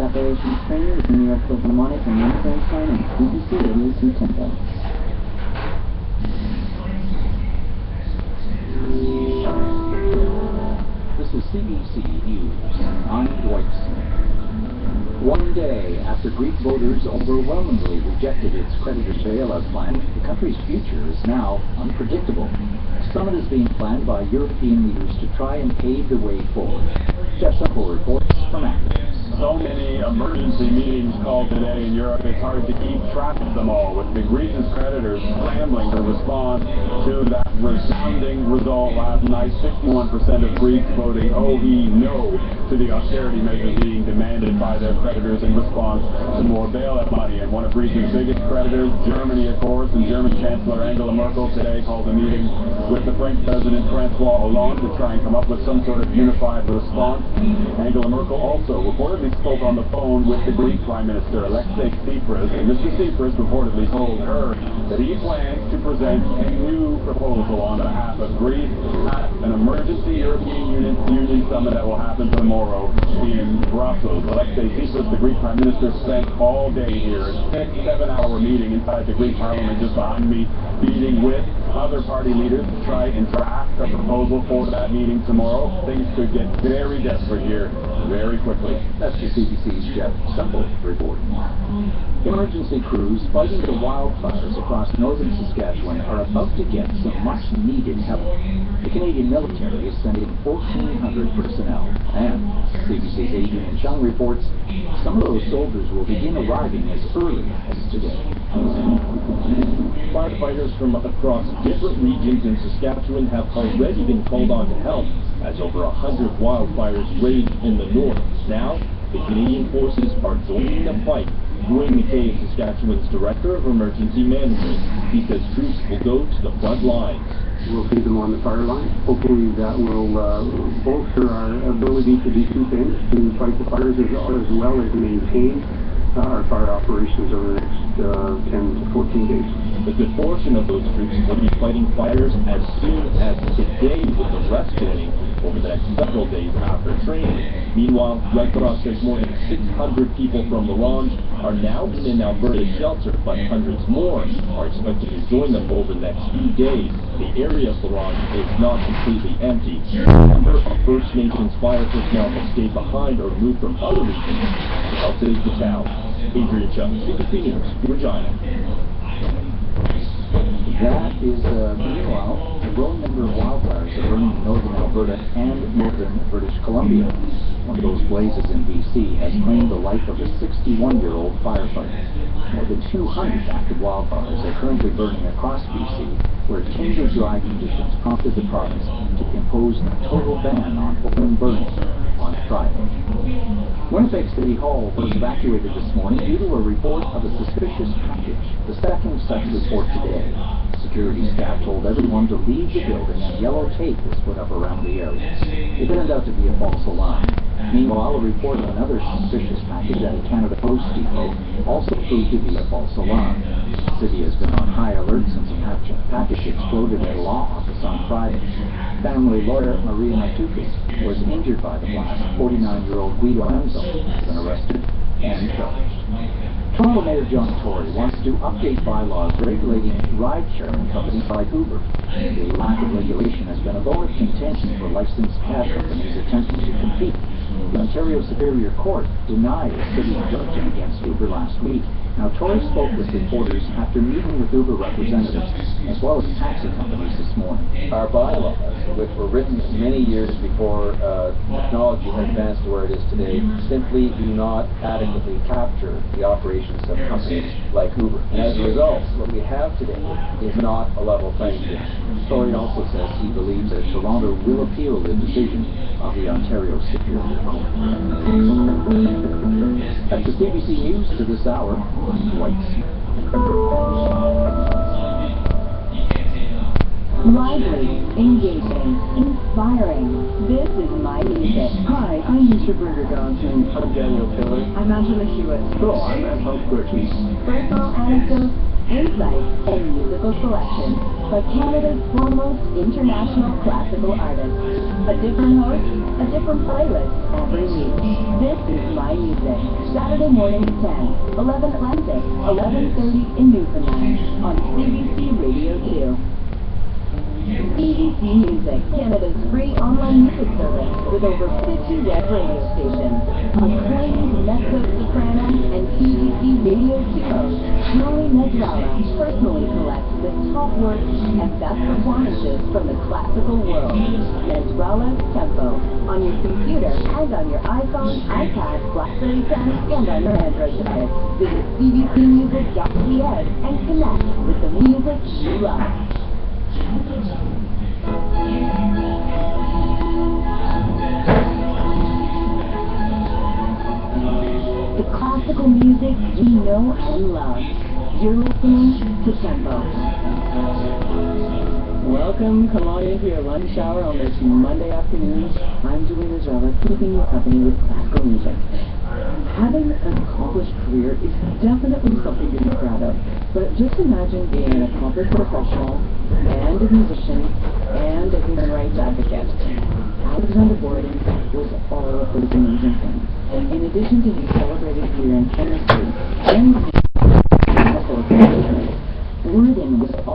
operations training with New York Philharmonic and Monitoring Sign and UTC Radio 210. This is CBC News. I'm Dwight. One day after Greek voters overwhelmingly rejected its creditors' bailout plan, the country's future is now unpredictable. A summit is being planned by European leaders to try and pave the way forward. Jeff Simple reports from Athens. So many emergency meetings called today in Europe, it's hard to keep track of them all, with the Greece's creditors scrambling to respond to that resounding result last night. 61% of Greeks voting no to the austerity measures being demanded by their creditors in response to more bailout money. And one of Greece's biggest creditors, Germany, of course, and German Chancellor Angela Merkel today called a meeting with the French President François Hollande to try and come up with some sort of unified response. Angela Merkel also reportedly spoke on the phone with the Greek Prime Minister Alexei Tsipras, and Mr. Tsipras reportedly told her that he plans to present a new proposal on behalf of Greece at an emergency European Union summit that will happen tomorrow in Brussels. Alexei Tsipras, the Greek Prime Minister, spent all day here, a 6-7-hour meeting inside the Greek Parliament just behind me, meeting with other party leaders to try and draft a proposal for that meeting tomorrow. Things could get very desperate here very quickly. That's the CBC's Jeff Simple reporting. Emergency crews fighting the wildfires across northern Saskatchewan are about to get some much-needed help. The Canadian military is sending 1,400 personnel, and CBC's Adrian Chung reports some of those soldiers will begin arriving as early as today. Firefighters from across different regions in Saskatchewan have already been called on to help, as over 100 wildfires rage in the north. Now, the Canadian forces are joining the fight. Dwayne McKay, Saskatchewan's Director of Emergency Management, he says troops will go to the front lines. We'll see them on the fire line. Hopefully that will bolster our ability to do two things, to fight the fires as well as maintain our fire operations over the next 10 to 14 days. A good portion of those troops will be fighting fires as soon as today, with the rest joining over the next several days after training. Meanwhile, Red Cross says more than 600 people from Orange are now in an Alberta shelter, but hundreds more are expected to join them over the next few days. The area of Orange is not completely empty. A number of First Nations fire personnel have stayed behind or moved from other regions to help save the town. Adrian Chung, CBC News, Regina. That is, meanwhile, a growing number of wildfires are burning in northern Alberta and northern British Columbia. One of those blazes in BC has claimed the life of a 61-year-old firefighter. More than 200 active wildfires are currently burning across BC, where change of dry conditions prompted the province to impose a total ban on open burning on Friday. Winnipeg City Hall was evacuated this morning due to a report of a suspicious package. The second such report today. Security staff told everyone to leave the building and yellow tape was put up around the area. It turned out to be a false alarm. Meanwhile, a report of another suspicious package at a Canada Post depot also proved to be a false alarm. The city has been on high alert since a package exploded at a law office on Friday. Family lawyer Maria Matukas was injured by the blast. 49-year-old Guido Enzo has been arrested and charged. Toronto Mayor John Tory wants to update bylaws regulating ride-sharing companies like Uber. The lack of regulation has been a bone of contention for licensed cab companies attempting to compete. The Ontario Superior Court denied a city injunction against Uber last week. Now, Tory spoke with reporters after meeting with Uber representatives, as well as taxi companies this morning. Our bylaws, which were written many years before technology had advanced to where it is today, simply do not adequately capture the operations of companies like Uber. And as a result, what we have today is not a level playing field. Tory also says he believes that Toronto will appeal the decision of the Ontario Superior Court. That's the CBC News for this hour. Lively, engaging, inspiring. This is My Music. Hi, I'm Mr. Berger Johnson. I'm Daniel Taylor. I'm Angela Hewitt. Hello, I'm Tom Quirky. Personal anecdotes, insights, and musical selection by Canada's foremost international classical artists. A different host, a different playlist every week. This is My Music, Saturday morning at 10, 11 Atlantic, 11:30 in Newfoundland, on CBC Radio 2. CBC Music, Canada's free online music service with over 50 web radio stations. Acclaimed mezzo-soprano and CBC Radio 2 host Julie Nezrala personally collects the top works and best performances from the classical world. Nezrala's Tempo, on your computer and on your iPhone, iPad, BlackBerry 10, and on your Android device. Visit cbcmusic.ca and connect with the music you love. The classical music we know and love. You're listening to Tempo. Welcome, come on into your lunch hour on this Monday afternoon. I'm Julie Nezrala, keeping you company with classical music. Having an accomplished career is definitely something to be proud of, but just imagine being an accomplished professional and a musician and a human rights advocate. Alexander Borden was all of those amazing things. In addition to his celebrated career in chemistry and Borden was also